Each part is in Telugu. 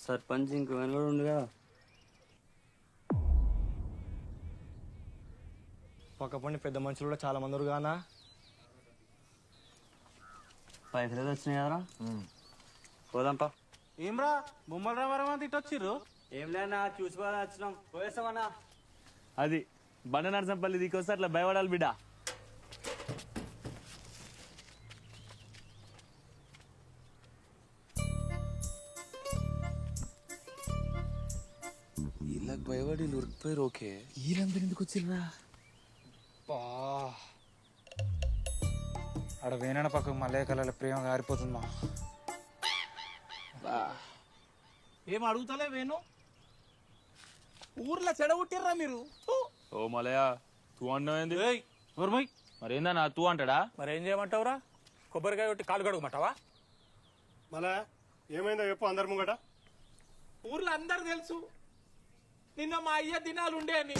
సర్పంచ్ ఇంకేమైనా కూడా ఉండు కదా. పక్కపండి పెద్ద మనుషులు కూడా చాలా మంది కానా. పైసలు వచ్చినాయి కదరా, పోదాంపా. ఏమ్రా బొమ్మల రామారావు అని తిట్టొచ్చిర్రు. ఏం లేనా చూసుకోవాలని వచ్చినాం, పోయేస్తామన్నా. అది బండ నరసంపల్లి దిక్కొస్తే అట్లా భయపడాలి బిడ్డ. వీళ్ళకి భయపడి ఉరికిపోయారు. ఓకే, వీళ్ళందరూ ఎందుకు వచ్చిర్రా? ఆడ వేనన పక్కకు మల్లయ్య కళల ప్రేమ గారిపోతుందా? ఏం అడుగుతలే వేణు, ఊర్లో చెడగొట్టిర్రా మీరు. ఓ మలయా తూ అన్నమైంది నోర్మయ్. మరేందా నా తూ అంటాడా? మరేం చేయమంటావురా? కొబ్బరికాయ కొట్టి కాలు కడుగుమంటావా? మళ్ళా ఏమైందో చెప్పు అందరు ముంగట. ఊర్లో అందరు తెలుసు నిన్న మా అయ్య దినాలు ఉండే అని.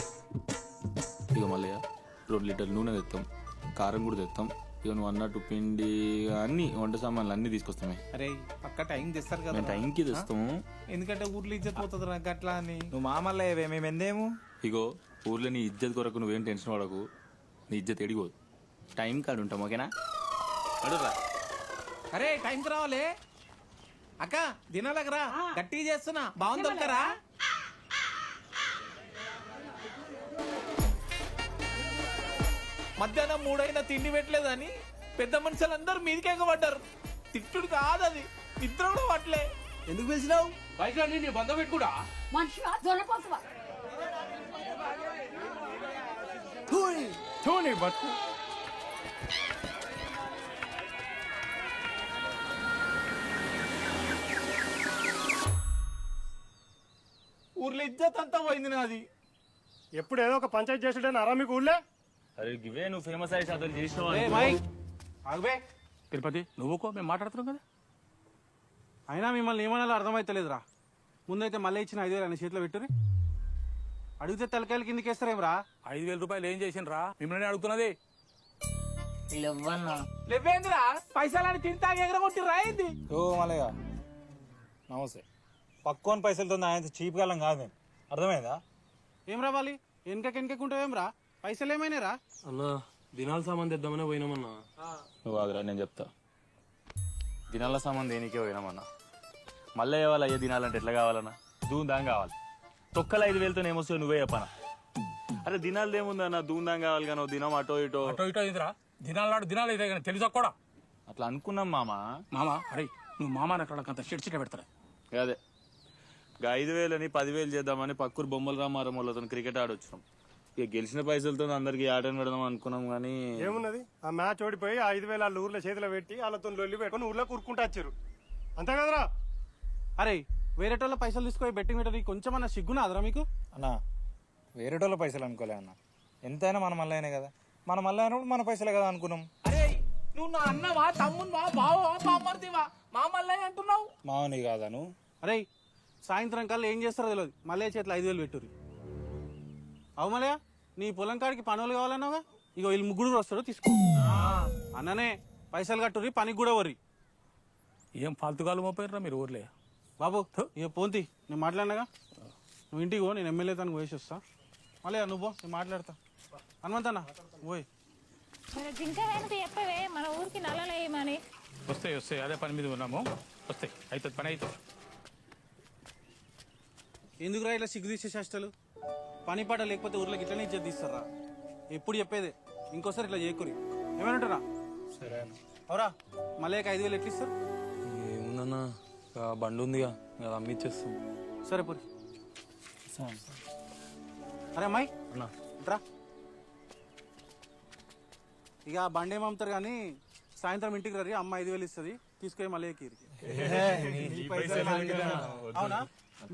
ఇక మళ్ళీ 2 లీటర్ల నూనె తెస్తాం, కారం కూడా తెస్తాం. ఇక నువ్వు అన్నట్టు పిండి అన్ని వంట సామాన్లు అన్ని తీసుకొస్తామే. అరే పక్క టైం తెస్తారు మేము కదా, టైంకి తెస్తాము. ఎందుకంటే ఊర్లో ఇజ్జత్ పోతుంది నాకు అట్లా అని. నువ్వు మామల్లయ్యవే, మేము ఎందేము. ఇగో ఊర్లో నీ ఇజ్జత్ కొరకు నువ్వేం టెన్షన్ పడకు, నీ ఇజ్జత్ ఎడిగోదు. టైం కాడు ఉంటాం, ఓకేనా? అడుగురా. అరే టైంకి రావాలే. అక్క దినాలకు రా, గట్టిగా చేస్తున్నా. బాగుంది అక్కరా. మధ్యాహ్నం 3 అయినా తిండి పెట్టలేదని పెద్ద మనుషులందరూ మీదికి ఎగబడ్డారు. తిట్టుడు కాదు అది, నిద్ర కూడా పట్టలే. ఎందుకు పిలిచినావు? బయట నీ బంధం పెట్టుకుడా మనిషిగా జొన్నపోసవా చూని బతుకు. ఊర్లో ఇజ్జత్ అంతా పోయింది నాది. ఎప్పుడు ఏదో ఒక పంచాయతీ చేసాడని అరా మీకు ఊళ్ళే. అరే గివే నువ్వు ఫేమస్ అయ్యి అతను చేసినావు. ఆగబే తిరుపతి, నువ్వుకో మేము మాట్లాడుతున్నాం కదా. అయినా మిమ్మల్ని ఏమన్నా అర్థమైతలేదురా. ముందైతే మళ్ళీ ఇచ్చిన 5,000 అని చేతిలో పెట్టుని అడిగితే తలకాయలు కిందకి వేస్తారేమరా. 5,000 రూపాయలు ఏం చేసిండ్రా? మిమ్మల్ని అడుగుతున్నది. లేవేందిరా పైసలని తింటా ఎగరగొట్టిర్రా ఏంది? ఓ మల్లయ్య నమస్తే. పక్కోని పైసలతో ఆయన చీప్ కాలం కాదు మేము, అర్థమైందా? ఏం రావాలి వెనకకుంటావేమ్రా? పైసలు ఏమైనారా? అన్న దినాల సామాన్ తెద్దామనే పోయినామన్నా. నువ్వు ఆగురా, నేను చెప్తా. దినాల సామాన్ దేనికే పోయినామన్నా. మళ్ళీ ఇవ్వాలి అయ్యే దినాలంటే ఎట్లా కావాలన్నా? దూందాం కావాలి. తొక్కల 5,000తో ఏమొస్తావు నువ్వే చెప్పనా? అరే దినాలు ఏముందన్నా, దూందాం కావాలి కానీ దినం అటో ఇటో. అటో ఇటో ఏందిరా? దినాల నాడు దినాలు అయితే కానీ తెలుసా కూడా. అట్లా అనుకున్నాం మామ. మామ అరే నువ్వు మామ అక్కడ చిట్చిట పెడతారా? అదే 5,000 10,000 చేద్దామని పక్కూరు బొమ్మల రామారం వాళ్ళతో క్రికెట్ ఆడొచ్చినాం. ఇక గెలిచిన పైసలతో అందరికి ఆటని పెడదాం అనుకున్నాం కానీ ఏమున్నది, ఆ మ్యాచ్ ఓడిపోయి 5,000 వాళ్ళ ఊర్లో చేతిలో పెట్టి వాళ్ళతో లొల్లి పెట్టుకుని ఊర్లో కూరుకుంటా వచ్చారు. అంతే కదరా? అరే వేరేటోళ్ళ పైసలు తీసుకొని బెట్టింగ్ పెట్టని కొంచెం అన్న సిగ్గునా అదరా మీకు? అన్నా వేరేటోళ్ళ పైసలు అనుకోలే అన్న, ఎంతైనా మన మల్లయ్యనే కదా. మన మల్లయ్య అన్నప్పుడు మన పైసలే కదా అనుకున్నాం. అరే నువ్వు నా అన్నవా, తమ్మునివా, బావా, బామ్మర్దివా, మా మల్లయ్య అంటున్నావు. మావని కాదా నువ్వు? అరే సాయంత్రం కల్లా ఏం చేస్తారో తెలియదు, మల్లయ్య చేతిలో 5,000 పెట్టుర్రి. అవు మల్లయ్య నీ పొలం కాడికి పనులు కావాలన్నావుగా, ఇగో వీళ్ళు 3 వస్తాడు తీసుకో. అన్ననే పైసలు కట్టుర్రి, పనికి కూడా వర్రి. ఏం ఫాల్తుగాలు మోపోయారా మీరు ఊర్లే? బాబు ఇక పోంతి, నేను మాట్లాడినాగా. నువ్వు ఇంటికి పో, నేను ఎమ్మెల్యే తనకు వేసి వస్తా. మళ్ళీ నువ్వు పో, నేను మాట్లాడతా. హనుమంతన్నా పోయి. ఇంకా వెనక చెప్పవే మన ఊరికి నల్లలేయమని. వస్తాయి అదే పని మీద ఉన్నాము. వస్తాయి అవుతుంది, పని అవుతుంది. ఎందుకురా ఇట్లా సిగ్గు తీసే చేష్టలు? పని పాట లేకపోతే ఊర్లోకి ఇట్లనే ఇజ్జత్ తీస్తారా? ఎప్పుడు చెప్పేదే, ఇంకోసారి ఇట్లా చేయకూరి. ఏమనంటారా? సరే అవరా మళ్ళీ 5,000 ఎట్లా ఇస్తారు? ఏముందన్నా బండి ఉందిగా, అది అమ్మిచ్చేస్తాం. సరే పూరి. అరే అమ్మాయి రా, ఇక బండి ఏమి అమ్ముతారు కానీ సాయంత్రం ఇంటికి రీ, అమ్మ 5,000 ఇస్తుంది, తీసుకొని మళ్ళీ కీరికి. అవునా?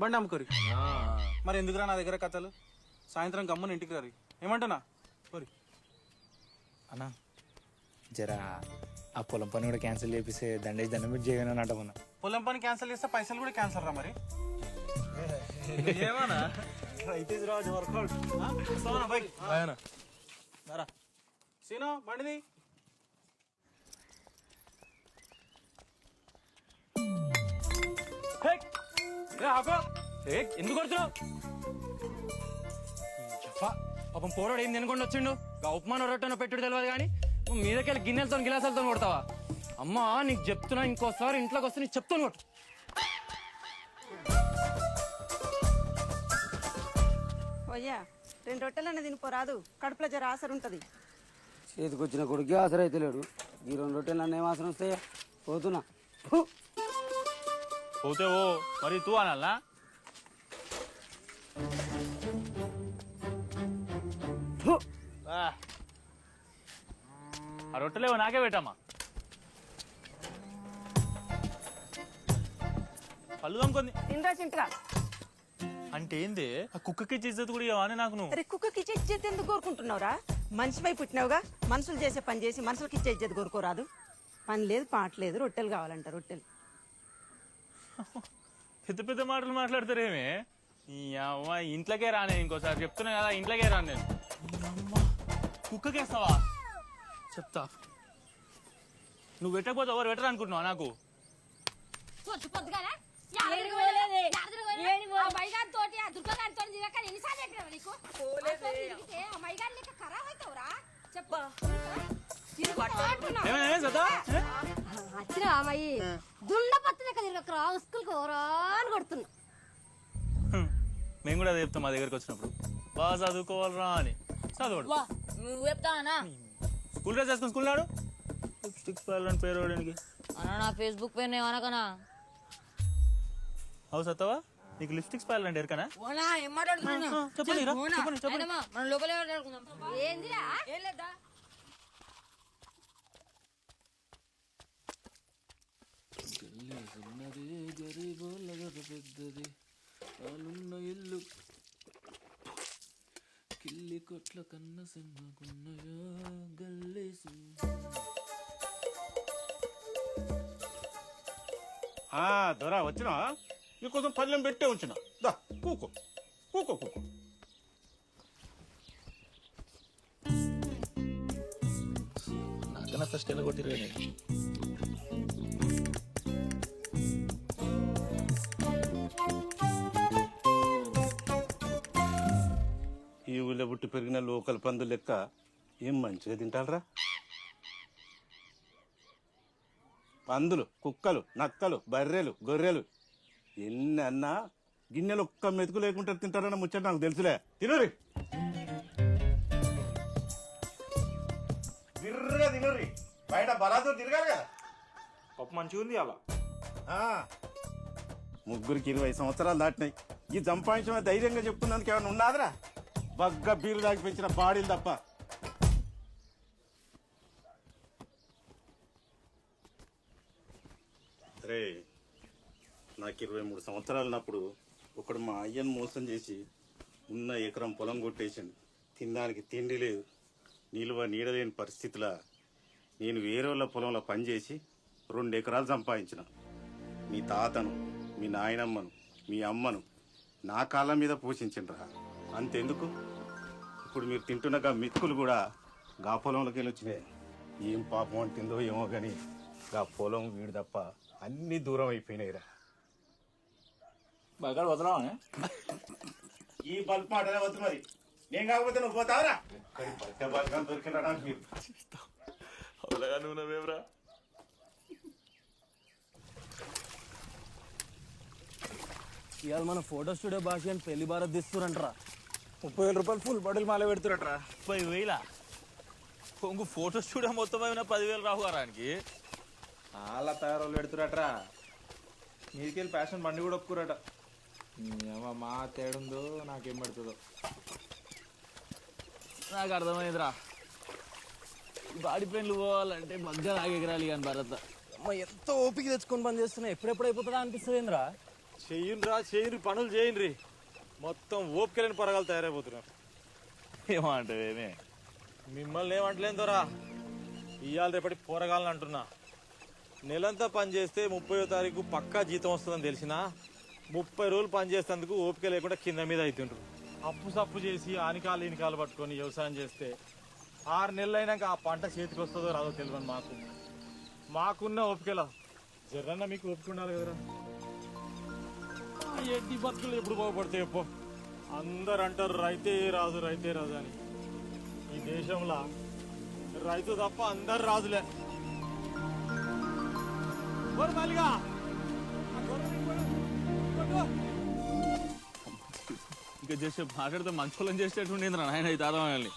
బండి అమ్ముకోరి. మరి ఎందుకురా నా దగ్గర కథలు? సాయంత్రం గమ్మున ఇంటికి రీ. ఏమంటున్నా పోరి. అన్నా జరా ఆ పొలం పని కూడా క్యాన్సిల్ చేపిస్తే దండేసి దండం పెట్టి చేయను అంటమన్నా. పొలం పని క్యాన్సిల్ చేస్తే పైసలు కూడా క్యాన్సల్ రా మరి. ఏమన్నా సీను బండిది. ఎందుకు కొడుతున్నావు? పాపం పోరాడు ఏం తినకుండా వచ్చిండు. ఉప్మాన రొట్టెనో పెట్టుడు తెలియదు కానీ నువ్వు మీదకెళ్ళి గిన్నెలతో గిలాసాలతో కొడతావా? అమ్మా నీకు చెప్తున్నా, ఇంకోసారి ఇంట్లోకి వస్తే నీకు చెప్తాను కొట్టు. అయ్యా 2 రొట్టెలన్నా తినిపోరాదు, కడుపులో జర ఆసరు ఉంటుంది. చేతికి వచ్చిన కొడుకు ఆసర అయితే లేడు. ఈ 2 రొట్టెలు నన్ను ఏం ఆసరం వస్తాయా? పోతున్నా. పోతే ఓ మరి తూ అనాలనా? ఆ రొట్టెలేవో నాకే పెట్టమ్మా. పళ్ళు దమ్ముకుంది తినరా చింటరా. అంటే ఏంది? ఆ కుక్కకి ఇజ్జత్ కూడా ఇవ్వని నాకు నువ్వు. అరే కుక్కకి ఇచ్చే ఇచ్చేది ఎందుకు కోరుకుంటున్నావురా? మనిషి వైపు పుట్టినావుగా, మనుషులు చేసే పని చేసి మనుషులకి ఇచ్చే ఇచ్చేది కోరుకోరాదు. పని లేదు పాట లేదు, రొట్టెలు కావాలంట రొట్టెలు. పెద్ద పెద్ద మాటలు మాట్లాడతారేమే. ఈ అమ్మ ఇంట్లోకే రానే, ఇంకోసారి చెప్తున్నా కదా ఇంట్లోకే రాను నేను. కుక్కకేస్తావా? చెప్తా. నువ్వు పెట్టకపోతే ఎవరు పెట్టరు అనుకుంటున్నావా నాకు? వచ్చినా అమ్మాయి దుండ పత్తి తిరగకరా స్కూల్కి ఓరా అని కొడుతున్నా. మేము కూడా అది చెప్తాం మా దగ్గరికి వచ్చినప్పుడు, బాగా చదువుకోవాలరా అని. చదవడు. నువ్వు చెప్తావా? స్కూల్ డ్రెస్ వేసుకుని స్కూల్ నాడు లిప్స్టిక్స్ పేరు పేరు వాడడానికి నా ఫేస్బుక్ పేరు ఏమనకనా? అవు సత్తవా, నీకు లిప్స్టిక్స్ పేర్లంటే ఎరకనా? చెప్పండి మన లోపల ఏందిరా? ఏం లేదా? ఇల్లు కిల్లి కొట్ల కన్న సిన్నగున్నయా గల్లేసి. దొరా వచ్చినా నీకోసం పళ్ళెం పెట్టే ఉంచిన. దా కూకో కూకో కూకో. నాకన్నా ఫస్ట్ ఎలా కొట్టిరు నేను. ఈ ఊళ్ళో పుట్టి పెరిగిన లోకల్ పందులు లెక్క ఏం మంచిగా తింటారా? పందులు, కుక్కలు, నక్కలు, బర్రెలు, గొర్రెలు ఎన్ని అన్నా గిన్నెలు ఒక్క మెతుకు లేకుండా తింటారన్న ముచ్చట నాకు తెలుసులే. తినరి బిర్రగా తినరి, బయట బలాతో తిరగాలి కదా. పప్పు మంచిగా ఉంది అలా. ముగ్గురికి 20 సంవత్సరాలు దాటినాయి. ఈ సంపాదించడం ధైర్యంగా చెప్తున్నందుకు ఏమైనా ఉన్నాదిరా? బగ్గ బీరు దాకి పెంచిన బాడీలు తప్ప. అరే నాకు 23 సంవత్సరాలు ఉన్నప్పుడు ఒకడు మా అయ్యను మోసం చేసి ఉన్న ఎకరం పొలం కొట్టేసాడు. తినడానికి తిండి లేదు, నిలువ నీడలేని పరిస్థితిలా నేను వేరే వాళ్ళ పొలంలో పనిచేసి 2 ఎకరాలు సంపాదించిన. మీ తాతను, మీ నాయనమ్మను, మీ అమ్మను నా కాళ్ళ మీద పోషించిండ్రా. అంతెందుకు, ఇప్పుడు మీరు తింటున్న గా మిత్తులు కూడా గా పొలంలోకి వెళ్ళి వచ్చినాయి. ఏం పాపం అంటుందో ఏమో కానీ గా పొలం వీడు తప్ప అన్ని దూరం అయిపోయినాయిరా. బాగా వదలవా? ఈ బల్బ్ మాటనే వద్దు మరి. నేను కాకపోతే నువ్వు పోతావరా? బల్గా దొరికినా నాకు మీరు అవునగా నువ్వు నవ్వేవరా? ఇవాళ మన ఫోటో స్టూడియో భాష అని పెళ్లి భారత్ తీస్తురంటరా. 30,000 రూపాయలు ఫుల్ బాటిల్ మాల పెడుతురట్రా. 30,000? ఇంకో ఫోటో స్టూడియో మొత్తం అయినా 10,000 రావు గారానికి. అలా తయారు పెడుతురట్రా. మీదికెళ్ళి ఫ్యాషన్ బండి కూడా ఒప్పుకురట. మా తేడుందో నాకేం పెడుతుందో. నాకు అర్థమైందిరా, బాడీ పెయిన్లు పోవాలంటే మగ్గ ఎగరాలి కానీ భరత్. ఎంత ఓపిక తెచ్చుకొని పని చేస్తున్నా, ఎప్పుడెప్పుడు అయిపోతుందా అనిపిస్తుంది. ఏంద్రా చెయ్యండి పనులు చేయండి, మొత్తం ఓపికలేని పరగాలు తయారైపోతున్నారు. ఏమంటావేమే? మిమ్మల్ని ఏమంటలేని దొరా, ఇవాళ రేపటి పోరగాలని అంటున్నా. నెలంతా పని చేస్తే 30వ తారీఖు పక్కా జీతం వస్తుందని తెలిసినా 30 రోజులు పని చేసేందుకు ఓపిక లేకుండా కింద మీద అవుతుండ్రు. అప్పు సప్పు చేసి ఆనికాలు ఈనికాలు పట్టుకొని వ్యవసాయం చేస్తే 6 నెలలు అయినాక ఆ పంట చేతికి వస్తుందో రాదో తెలియదు. మాకున్న ఓపికలా జర్రన్నా మీకు ఓపిక ఉండాలి కదరా. ఎడ్డి బతుకులు ఎప్పుడు బాగుపడతాయి చెప్పు. అందరు అంటారు రైతే రాజు రైతే రాజు అని. ఈ దేశంలో రైతు తప్ప అందరు రాజులే. ఓరు మాలిగా, ఆ గొర్రెని కొట్టు. ఇంకా చేసే మాట్లాడితే మంచోళ్ళని చేసేటట్టు ఉండేది నాయన ఈ తాతమాయల్ని.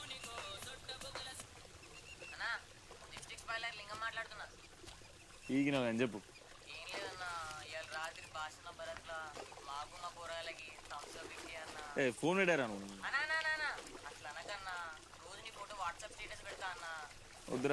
ఈగిన అని చెప్పు. ఫోన్ పెట్టారా నువ్వు? వద్దురా.